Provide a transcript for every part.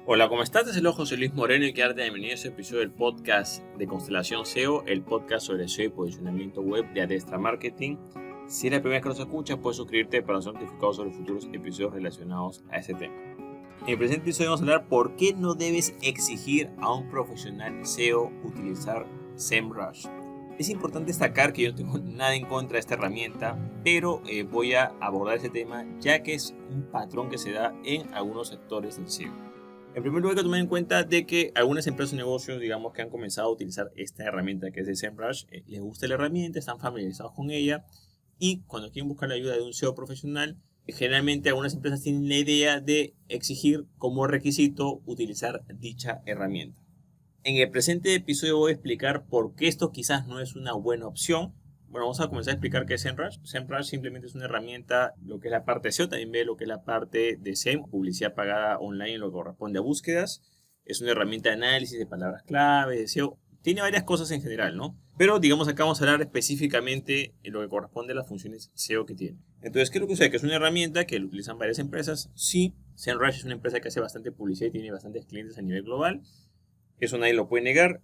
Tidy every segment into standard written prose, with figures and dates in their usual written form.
Hola, ¿cómo estás? Es el José Luis Moreno y quiero darte la bienvenida a este episodio del podcast de Constelación SEO, el podcast sobre SEO y posicionamiento web de Adestra Marketing. Si es la primera vez que nos escuchas, puedes suscribirte para ser notificado sobre futuros episodios relacionados a este tema. En el presente episodio vamos a hablar por qué no debes exigir a un profesional SEO utilizar SEMrush. Es importante destacar que yo no tengo nada en contra de esta herramienta, pero voy a abordar este tema ya que es un patrón que se da en algunos sectores del SEO. En primer lugar, hay que tomar en cuenta de que algunas empresas o negocios, digamos, que han comenzado a utilizar esta herramienta que es de SEMrush, les gusta la herramienta, están familiarizados con ella y cuando quieren buscar la ayuda de un SEO profesional, generalmente algunas empresas tienen la idea de exigir como requisito utilizar dicha herramienta. En el presente episodio voy a explicar por qué esto quizás no es una buena opción. Bueno, vamos a comenzar a explicar qué es SEMrush. SEMrush simplemente es una herramienta, lo que es la parte de SEO, también ve lo que es la parte de SEM, publicidad pagada online, lo que corresponde a búsquedas. Es una herramienta de análisis de palabras clave, de SEO. Tiene varias cosas en general, ¿no? Pero digamos acá vamos a hablar específicamente en lo que corresponde a las funciones SEO que tiene. Entonces, ¿qué es lo que sucede? Que es una herramienta que lo utilizan varias empresas. Sí, SEMrush es una empresa que hace bastante publicidad y tiene bastantes clientes a nivel global. Eso nadie lo puede negar.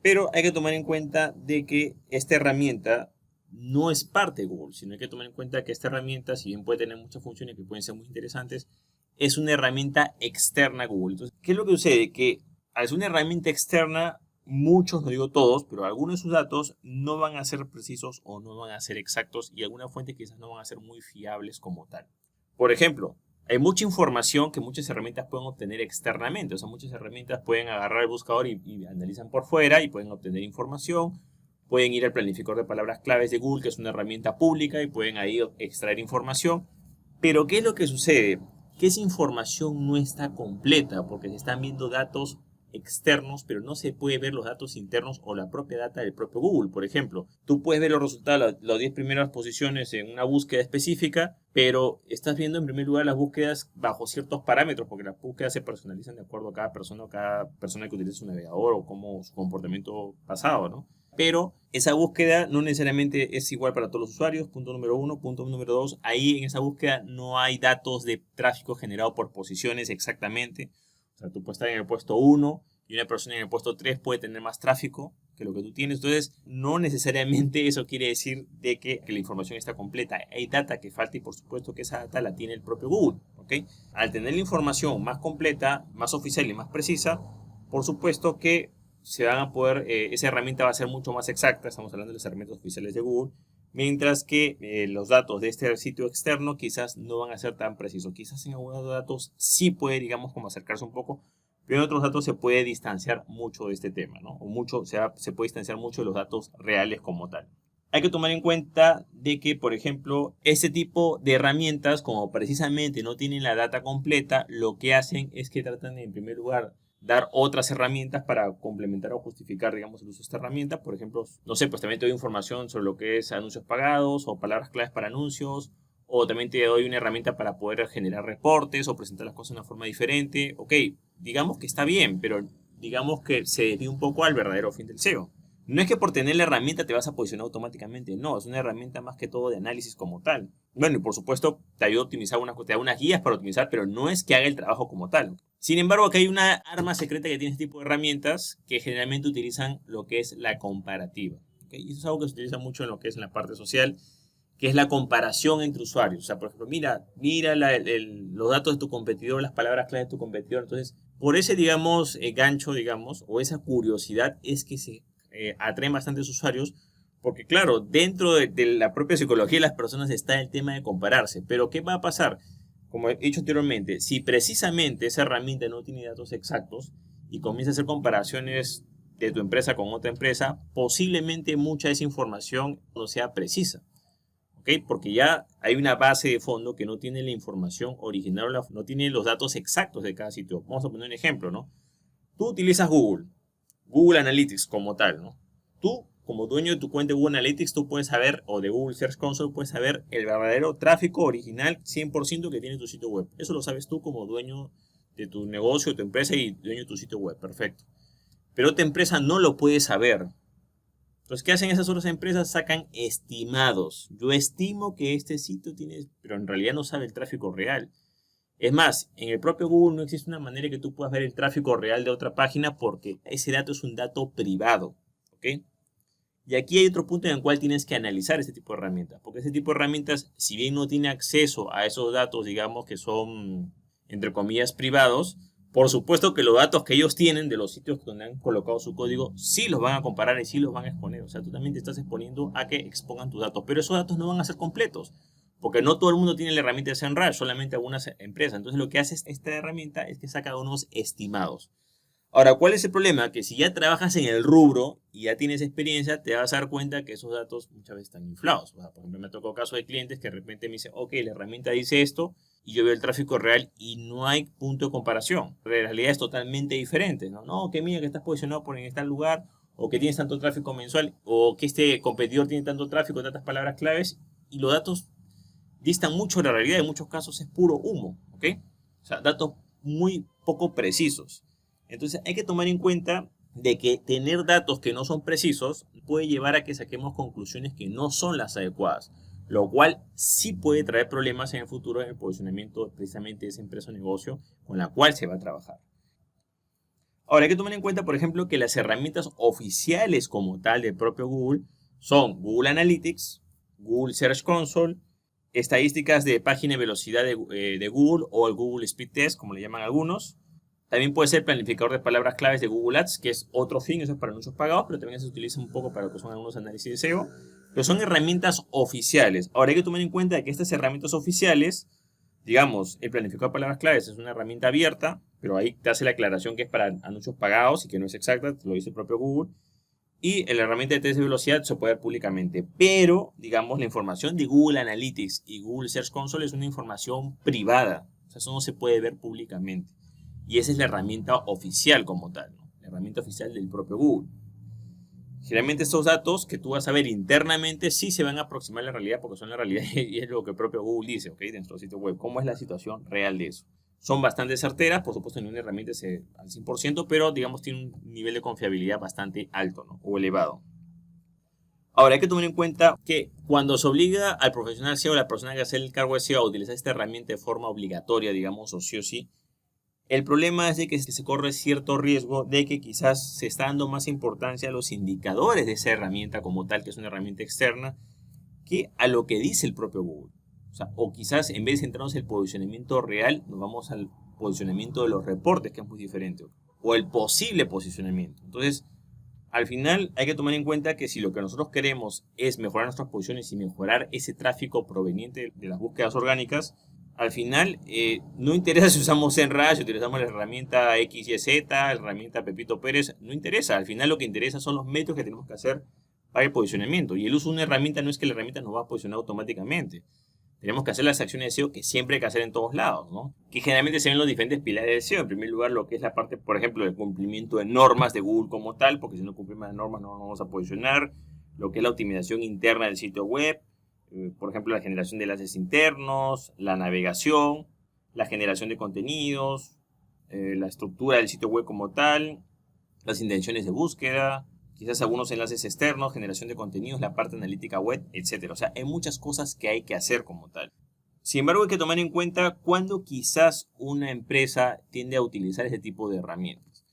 Pero hay que tomar en cuenta de que esta herramienta no es parte de Google, sino hay que tomar en cuenta que esta herramienta, si bien puede tener muchas funciones que pueden ser muy interesantes, es una herramienta externa a Google. Entonces, ¿qué es lo que sucede? Que al ser una herramienta externa, muchos, no digo todos, pero algunos de sus datos no van a ser precisos o no van a ser exactos y algunas fuentes quizás no van a ser muy fiables como tal. Por ejemplo, hay mucha información que muchas herramientas pueden obtener externamente. O sea, muchas herramientas pueden agarrar el buscador y analizan por fuera y pueden obtener información. Pueden ir al planificador de palabras claves de Google, que es una herramienta pública, y pueden ahí extraer información. Pero, ¿qué es lo que sucede? Que esa información no está completa porque se están viendo datos externos, pero no se puede ver los datos internos o la propia data del propio Google. Por ejemplo, tú puedes ver los resultados, las 10 primeras posiciones en una búsqueda específica, pero estás viendo en primer lugar las búsquedas bajo ciertos parámetros, porque las búsquedas se personalizan de acuerdo a cada persona que utiliza su navegador o como su comportamiento pasado, ¿no? Pero esa búsqueda no necesariamente es igual para todos los usuarios, punto número uno. Punto número dos, ahí en esa búsqueda no hay datos de tráfico generado por posiciones exactamente. O sea, tú puedes estar en el puesto 1 y una persona en el puesto 3 puede tener más tráfico que lo que tú tienes. Entonces, no necesariamente eso quiere decir de que la información está completa. Hay data que falta y por supuesto que esa data la tiene el propio Google. ¿Okay? Al tener la información más completa, más oficial y más precisa, por supuesto que se van a poder, esa herramienta va a ser mucho más exacta. Estamos hablando de las herramientas oficiales de Google. Mientras que los datos de este sitio externo quizás no van a ser tan precisos. Quizás en algunos datos sí puede, digamos, como acercarse un poco, pero en otros datos se puede distanciar mucho de este tema, ¿no? O mucho, se puede distanciar mucho de los datos reales como tal. Hay que tomar en cuenta de que, por ejemplo, este tipo de herramientas, como precisamente no tienen la data completa, lo que hacen es que tratan de, en primer lugar, dar otras herramientas para complementar o justificar, digamos, el uso de esta herramienta. Por ejemplo, no sé, pues también te doy información sobre lo que es anuncios pagados o palabras claves para anuncios, o también te doy una herramienta para poder generar reportes o presentar las cosas de una forma diferente. Ok, digamos que está bien, pero digamos que se desvía un poco al verdadero fin del SEO. No es que por tener la herramienta te vas a posicionar automáticamente, no, es una herramienta más que todo de análisis como tal. Bueno, y por supuesto te ayuda a optimizar te da unas guías para optimizar, pero no es que haga el trabajo como tal. Sin embargo, aquí hay una arma secreta que tiene este tipo de herramientas que generalmente utilizan lo que es la comparativa. ¿Okay? Y eso es algo que se utiliza mucho en lo que es en la parte social, que es la comparación entre usuarios. O sea, por ejemplo, mira los datos de tu competidor, las palabras clave de tu competidor. Entonces, por ese, digamos, gancho, digamos, o esa curiosidad es que se atraen bastantes usuarios, porque claro, dentro de la propia psicología de las personas está el tema de compararse. Pero ¿qué va a pasar? Como he dicho anteriormente, si precisamente esa herramienta no tiene datos exactos y comienza a hacer comparaciones de tu empresa con otra empresa, posiblemente mucha de esa información no sea precisa. ¿Okay? Porque ya hay una base de fondo que no tiene la información original, no tiene los datos exactos de cada sitio. Vamos a poner un ejemplo, ¿no? Tú utilizas Google Analytics como tal, ¿no? Tú, como dueño de tu cuenta de Google Analytics, tú puedes saber, o de Google Search Console, puedes saber el verdadero tráfico original 100% que tiene tu sitio web. Eso lo sabes tú como dueño de tu negocio, de tu empresa y dueño de tu sitio web. Perfecto. Pero otra empresa no lo puede saber. Entonces, ¿qué hacen esas otras empresas? Sacan estimados. Yo estimo que este sitio tiene, pero en realidad no sabe el tráfico real. Es más, en el propio Google no existe una manera que tú puedas ver el tráfico real de otra página porque ese dato es un dato privado, ¿ok? Y aquí hay otro punto en el cual tienes que analizar este tipo de herramientas, porque este tipo de herramientas, si bien no tiene acceso a esos datos, digamos que son, entre comillas, privados, por supuesto que los datos que ellos tienen de los sitios donde han colocado su código, sí los van a comparar y sí los van a exponer. O sea, tú también te estás exponiendo a que expongan tus datos, pero esos datos no van a ser completos, porque no todo el mundo tiene la herramienta de SEMrush, solamente algunas empresas. Entonces lo que hace esta herramienta es que saca unos estimados. Ahora, ¿cuál es el problema? Que si ya trabajas en el rubro y ya tienes experiencia, te vas a dar cuenta que esos datos muchas veces están inflados. O sea, por ejemplo, me tocó casos de clientes que de repente me dicen, ok, la herramienta dice esto y yo veo el tráfico real y no hay punto de comparación. La realidad es totalmente diferente, ¿no? No, que mira que estás posicionado por en tal lugar, o que tienes tanto tráfico mensual, o que este competidor tiene tanto tráfico, tantas palabras claves, y los datos distan mucho de la realidad. En muchos casos es puro humo, ¿ok? O sea, datos muy poco precisos. Entonces hay que tomar en cuenta de que tener datos que no son precisos puede llevar a que saquemos conclusiones que no son las adecuadas, lo cual sí puede traer problemas en el futuro en el posicionamiento precisamente de esa empresa o negocio con la cual se va a trabajar. Ahora hay que tomar en cuenta, por ejemplo, que las herramientas oficiales como tal del propio Google son Google Analytics, Google Search Console, estadísticas de página y velocidad de Google o el Google Speed Test, como le llaman algunos. También puede ser planificador de palabras claves de Google Ads, que es otro fin, eso es para anuncios pagados, pero también se utiliza un poco para lo que son algunos análisis de SEO. Pero son herramientas oficiales. Ahora hay que tomar en cuenta que estas herramientas oficiales, digamos, el planificador de palabras claves es una herramienta abierta, pero ahí te hace la aclaración que es para anuncios pagados y que no es exacta, lo dice el propio Google. Y la herramienta de test de velocidad se puede ver públicamente. Pero, digamos, la información de Google Analytics y Google Search Console es una información privada. O sea, eso no se puede ver públicamente. Y esa es la herramienta oficial como tal, ¿no? La herramienta oficial del propio Google. Generalmente estos datos que tú vas a ver internamente sí se van a aproximar a la realidad porque son la realidad y es lo que el propio Google dice, ¿ok? Dentro del sitio web. ¿Cómo es la situación real de eso? Son bastante certeras, por supuesto, no una herramienta al 100%, pero digamos tiene un nivel de confiabilidad bastante alto, ¿no? O elevado. Ahora hay que tomar en cuenta que cuando se obliga al profesional SEO, la persona que hace el cargo de SEO a utilizar esta herramienta de forma obligatoria, digamos, o sí o sí, el problema es de que se corre cierto riesgo de que quizás se está dando más importancia a los indicadores de esa herramienta como tal, que es una herramienta externa, que a lo que dice el propio Google. O sea, o quizás en vez de centrarnos en el posicionamiento real, nos vamos al posicionamiento de los reportes, que es muy diferente, o el posible posicionamiento. Entonces, al final hay que tomar en cuenta que si lo que nosotros queremos es mejorar nuestras posiciones y mejorar ese tráfico proveniente de las búsquedas orgánicas, al final no interesa si usamos SEMrush, si utilizamos la herramienta XYZ, la herramienta Pepito Pérez, no interesa. Al final lo que interesa son los métodos que tenemos que hacer para el posicionamiento. Y el uso de una herramienta no es que la herramienta nos va a posicionar automáticamente. Tenemos que hacer las acciones de SEO que siempre hay que hacer en todos lados, ¿no? Que generalmente se ven los diferentes pilares de SEO. En primer lugar, lo que es la parte, por ejemplo, del cumplimiento de normas de Google como tal, porque si no cumplimos las normas no nos vamos a posicionar. Lo que es la optimización interna del sitio web. Por ejemplo, la generación de enlaces internos, la navegación, la generación de contenidos, la estructura del sitio web como tal, las intenciones de búsqueda, quizás algunos enlaces externos, generación de contenidos, la parte analítica web, etc. O sea, hay muchas cosas que hay que hacer como tal. Sin embargo, hay que tomar en cuenta cuándo quizás una empresa tiende a utilizar este tipo de herramientas.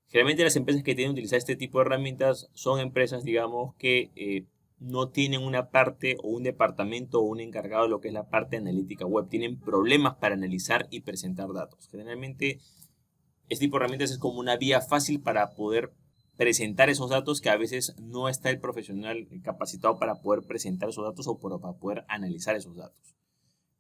Generalmente las empresas que tienden a utilizar este tipo de herramientas son empresas, digamos, que no tienen una parte o un departamento o un encargado de lo que es la parte analítica web. Tienen problemas para analizar y presentar datos. Generalmente, este tipo de herramientas es como una vía fácil para poder presentar esos datos que a veces no está el profesional capacitado para poder presentar esos datos o para poder analizar esos datos.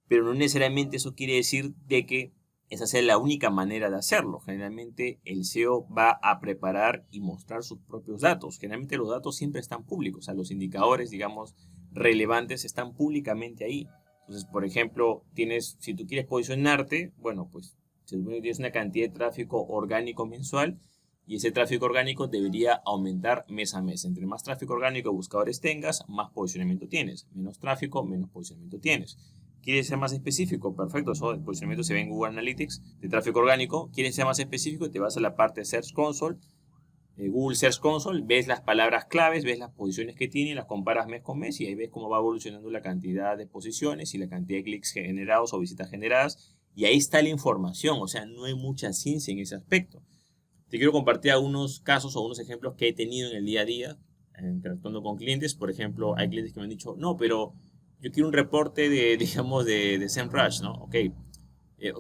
Pero no necesariamente eso quiere decir de que esa sea la única manera de hacerlo. Generalmente el SEO va a preparar y mostrar sus propios datos. Generalmente los datos siempre están públicos. O sea, los indicadores, digamos, relevantes están públicamente ahí. Entonces, por ejemplo, si tú quieres posicionarte, bueno, pues si tienes una cantidad de tráfico orgánico mensual y ese tráfico orgánico debería aumentar mes a mes. Entre más tráfico orgánico de buscadores tengas, más posicionamiento tienes. Menos tráfico, menos posicionamiento tienes. ¿Quieres ser más específico? Perfecto, eso el posicionamiento se ve en Google Analytics de tráfico orgánico. ¿Quieres ser más específico? Te vas a la parte de Search Console, Google Search Console, ves las palabras claves, ves las posiciones que tiene, las comparas mes con mes y ahí ves cómo va evolucionando la cantidad de posiciones y la cantidad de clics generados o visitas generadas Y ahí está la información, o sea, no hay mucha ciencia en ese aspecto. Te quiero compartir algunos casos o unos ejemplos que he tenido en el día a día, interactuando con clientes. Por ejemplo, hay clientes que me han dicho, no, pero yo quiero un reporte de, digamos, de SEMrush, ¿no? Ok,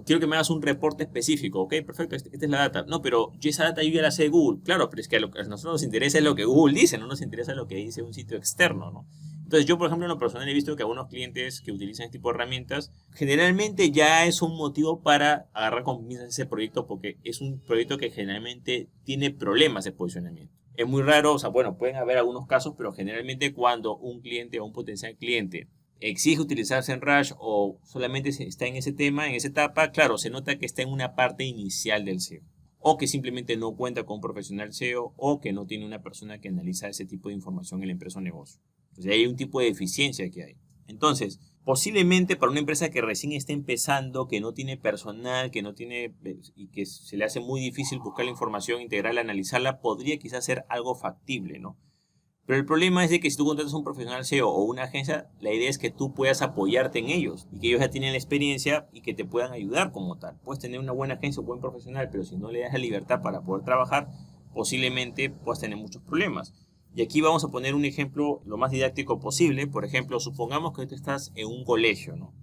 quiero que me hagas un reporte específico. Ok, perfecto, esta es la data. No, pero yo esa data yo ya la sé de Google. Claro, pero es que a nosotros nos interesa lo que Google dice, no nos interesa lo que dice un sitio externo, ¿no? Entonces yo, por ejemplo, en lo personal he visto que algunos clientes que utilizan este tipo de herramientas, generalmente ya es un motivo para agarrar con pinzas ese proyecto, porque es un proyecto que generalmente tiene problemas de posicionamiento. Es muy raro, o sea, bueno, pueden haber algunos casos, pero generalmente cuando un cliente o un potencial cliente exige utilizar SEMrush o solamente está en ese tema, en esa etapa, claro, se nota que está en una parte inicial del SEO. O que simplemente no cuenta con un profesional SEO o que no tiene una persona que analiza ese tipo de información en la empresa o negocio. Entonces hay un tipo de deficiencia que hay. Entonces, posiblemente para una empresa que recién está empezando, que no tiene personal, que no tiene y que se le hace muy difícil buscar la información, integrarla, analizarla, podría quizás ser algo factible, ¿no? Pero el problema es de que si tú contratas a un profesional SEO o una agencia, la idea es que tú puedas apoyarte en ellos y que ellos ya tienen la experiencia y que te puedan ayudar como tal. Puedes tener una buena agencia o buen profesional, pero si no le das la libertad para poder trabajar, posiblemente puedas tener muchos problemas. Y aquí vamos a poner un ejemplo lo más didáctico posible. Por ejemplo, supongamos que tú estás en un colegio, ¿no?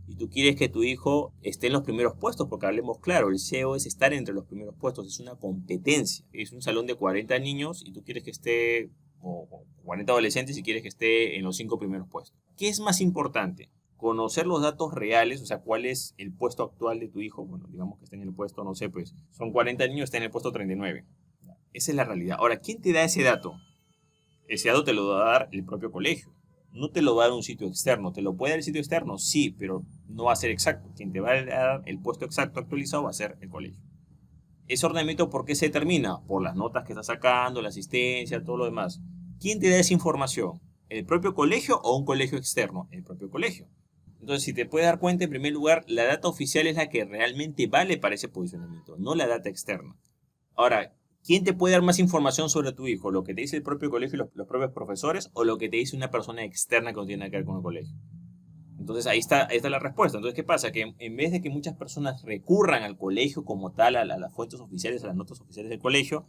Y tú quieres que tu hijo esté en los primeros puestos, porque hablemos claro, el SEO es estar entre los primeros puestos, es una competencia. Es un salón de 40 niños y tú quieres que esté, o 40 adolescentes y quieres que esté en los 5 primeros puestos. ¿Qué es más importante? Conocer los datos reales, o sea, cuál es el puesto actual de tu hijo. Bueno, digamos que está en el puesto, no sé, pues son 40 niños, está en el puesto 39. Esa es la realidad. Ahora, ¿quién te da ese dato? Ese dato te lo va a dar el propio colegio. No te lo va a dar un sitio externo. ¿Te lo puede dar el sitio externo? Sí, pero no va a ser exacto. Quien te va a dar el puesto exacto actualizado va a ser el colegio. Ese ordenamiento, ¿por qué se determina? Por las notas que está sacando, la asistencia, todo lo demás. ¿Quién te da esa información? ¿El propio colegio o un colegio externo? El propio colegio. Entonces, si te puedes dar cuenta, en primer lugar, la data oficial es la que realmente vale para ese posicionamiento, no la data externa. Ahora, ¿quién te puede dar más información sobre tu hijo? ¿Lo que te dice el propio colegio y los propios profesores o lo que te dice una persona externa que no tiene nada que ver con el colegio? Entonces ahí está la respuesta. Entonces, ¿qué pasa? Que en vez de que muchas personas recurran al colegio como tal, a las fuentes oficiales, a las notas oficiales del colegio,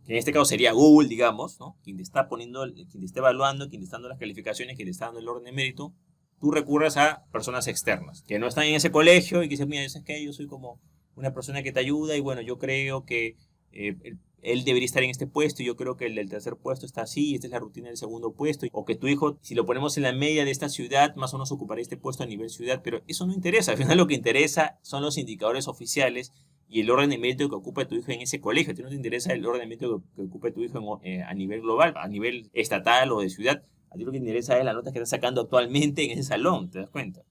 que en este caso sería Google, digamos, ¿no? Quien te está poniendo, quien te está evaluando, quien te está dando las calificaciones, quien te está dando el orden de mérito, tú recurres a personas externas, que no están en ese colegio y que dicen, mira, es que yo soy como una persona que te ayuda y bueno, yo creo que él debería estar en este puesto y yo creo que el del tercer puesto está así, esta es la rutina del segundo puesto, o que tu hijo, si lo ponemos en la media de esta ciudad, más o menos ocupará este puesto a nivel ciudad, pero eso no interesa. Al final lo que interesa son los indicadores oficiales y el orden de mérito que ocupa tu hijo en ese colegio. A ti no te interesa el orden de mérito que ocupe tu hijo a nivel global, a nivel estatal o de ciudad. A ti lo que te interesa es la nota que está sacando actualmente en ese salón, ¿te das cuenta?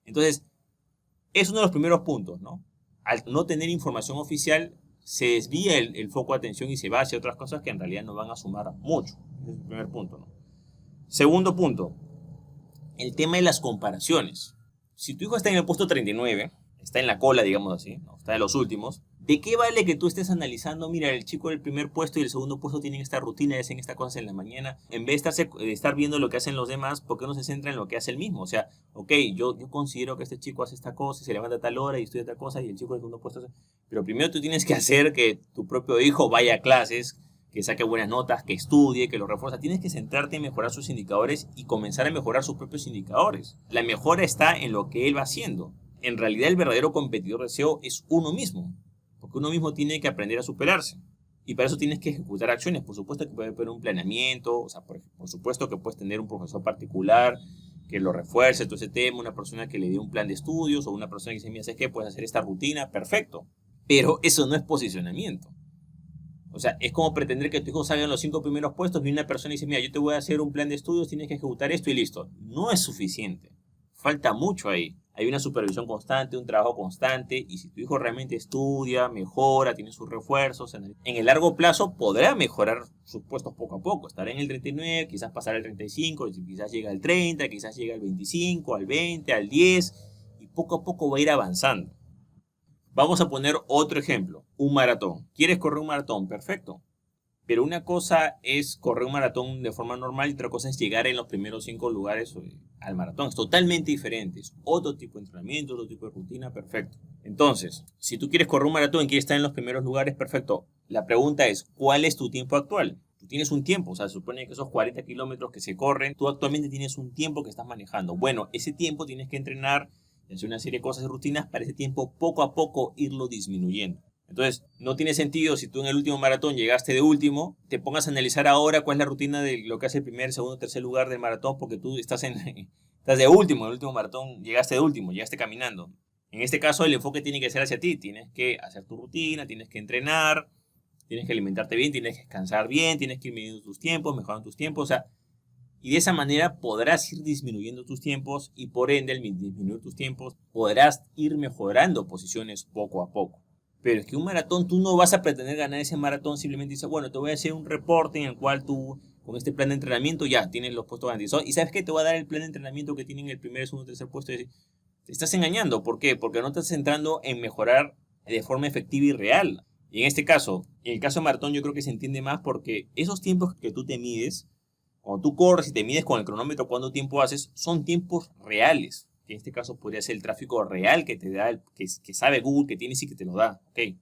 Entonces, es uno de los primeros puntos, ¿no? Al no tener información oficial, se desvía el foco de atención y se va hacia otras cosas que en realidad no van a sumar mucho. Ese es el primer punto, ¿no? Segundo punto, el tema de las comparaciones. Si tu hijo está en el puesto 39, está en la cola, digamos así, ¿no? Está de los últimos, ¿de qué vale que tú estés analizando? Mira, el chico del primer puesto y el segundo puesto tienen esta rutina, hacen estas cosas en la mañana. En vez de estar viendo lo que hacen los demás, ¿por qué no se centra en lo que hace el mismo? O sea, ok, yo considero que este chico hace esta cosa y se levanta a tal hora y estudia tal cosa y el chico del segundo puesto hace... Pero primero tú tienes que hacer que tu propio hijo vaya a clases, que saque buenas notas, que estudie, que lo refuerce. Tienes que centrarte en mejorar sus indicadores y comenzar a mejorar sus propios indicadores. La mejora está en lo que él va haciendo. En realidad el verdadero competidor de SEO es uno mismo, porque uno mismo tiene que aprender a superarse. Y para eso tienes que ejecutar acciones. Por supuesto que puede haber un planeamiento, o sea, por supuesto que puedes tener un profesor particular que lo refuerce todo ese tema, una persona que le dé un plan de estudios o una persona que dice, mira, ¿sabes qué? Puedes hacer esta rutina, perfecto. Pero eso no es posicionamiento. O sea, es como pretender que tu hijo salga en los 5 primeros puestos y una persona dice, mira, yo te voy a hacer un plan de estudios, tienes que ejecutar esto y listo. No es suficiente. Falta mucho ahí. Hay una supervisión constante, un trabajo constante, y si tu hijo realmente estudia, mejora, tiene sus refuerzos, en el largo plazo podrá mejorar sus puestos poco a poco. Estará en el 39, quizás pasará al 35, quizás llega al 30, quizás llega al 25, al 20, al 10, y poco a poco va a ir avanzando. Vamos a poner otro ejemplo, un maratón. ¿Quieres correr un maratón? Perfecto. Pero una cosa es correr un maratón de forma normal y otra cosa es llegar en los primeros 5 lugares al maratón. Es totalmente diferente. Es otro tipo de entrenamiento, otro tipo de rutina, perfecto. Entonces, si tú quieres correr un maratón y quieres estar en los primeros lugares, perfecto. La pregunta es, ¿cuál es tu tiempo actual? Tú tienes un tiempo, o sea, se supone que esos 40 kilómetros que se corren, tú actualmente tienes un tiempo que estás manejando. Bueno, ese tiempo tienes que entrenar y hacer una serie de cosas y rutinas para ese tiempo poco a poco irlo disminuyendo. Entonces, no tiene sentido si tú en el último maratón llegaste de último, te pongas a analizar ahora cuál es la rutina de lo que hace el primer, segundo, tercer lugar del maratón, porque tú estás de último, en el último maratón llegaste de último, llegaste caminando. En este caso, el enfoque tiene que ser hacia ti, tienes que hacer tu rutina, tienes que entrenar, tienes que alimentarte bien, tienes que descansar bien, tienes que ir midiendo tus tiempos, mejorando tus tiempos, o sea, y de esa manera podrás ir disminuyendo tus tiempos y por ende, al disminuir tus tiempos, podrás ir mejorando posiciones poco a poco. Pero es que un maratón, tú no vas a pretender ganar ese maratón, simplemente dices, bueno, te voy a hacer un reporte en el cual tú, con este plan de entrenamiento, ya tienes los puestos garantizados. Y sabes que te va a dar el plan de entrenamiento que tienen el primer, segundo, tercer puesto. Te estás engañando. ¿Por qué? Porque no estás centrando en mejorar de forma efectiva y real. Y en este caso, en el caso de maratón, yo creo que se entiende más porque esos tiempos que tú te mides, cuando tú corres y te mides con el cronómetro cuánto tiempo haces, son tiempos reales. Que en este caso podría ser el tráfico real que te da, que sabe Google que tienes y que te lo da, ¿ok?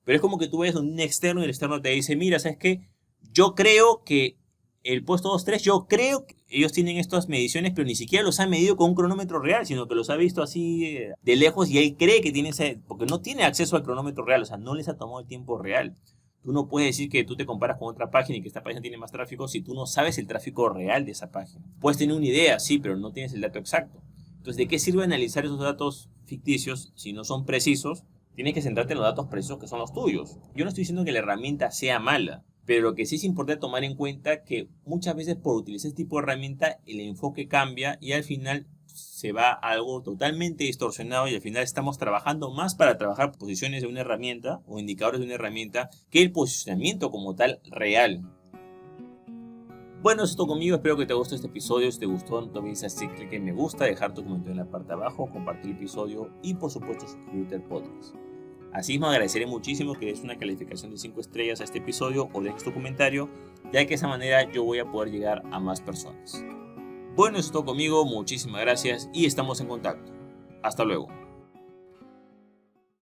Pero es como que tú ves a un externo y el externo te dice, mira, ¿sabes qué? Yo creo que el puesto 2-3, yo creo que ellos tienen estas mediciones, pero ni siquiera los han medido con un cronómetro real, sino que los ha visto así de lejos y él cree que tiene ese, porque no tiene acceso al cronómetro real, o sea, no les ha tomado el tiempo real. Tú no puedes decir que tú te comparas con otra página y que esta página tiene más tráfico si tú no sabes el tráfico real de esa página. Puedes tener una idea, sí, pero no tienes el dato exacto. Entonces, ¿de qué sirve analizar esos datos ficticios si no son precisos? Tienes que centrarte en los datos precisos que son los tuyos. Yo no estoy diciendo que la herramienta sea mala, pero lo que sí es importante tomar en cuenta que muchas veces por utilizar este tipo de herramienta el enfoque cambia y al final se va a algo totalmente distorsionado y al final estamos trabajando más para trabajar posiciones de una herramienta o indicadores de una herramienta que el posicionamiento como tal real. Bueno, eso es todo conmigo, espero que te guste este episodio. Si te gustó, no te olvides hacer clic en me gusta, dejar tu comentario en la parte de abajo, compartir el episodio y por supuesto suscribirte al podcast. Asimismo, agradeceré muchísimo que des una calificación de 5 estrellas a este episodio o dejes tu comentario, ya que de esa manera yo voy a poder llegar a más personas. Bueno, eso es todo conmigo, muchísimas gracias y estamos en contacto. Hasta luego.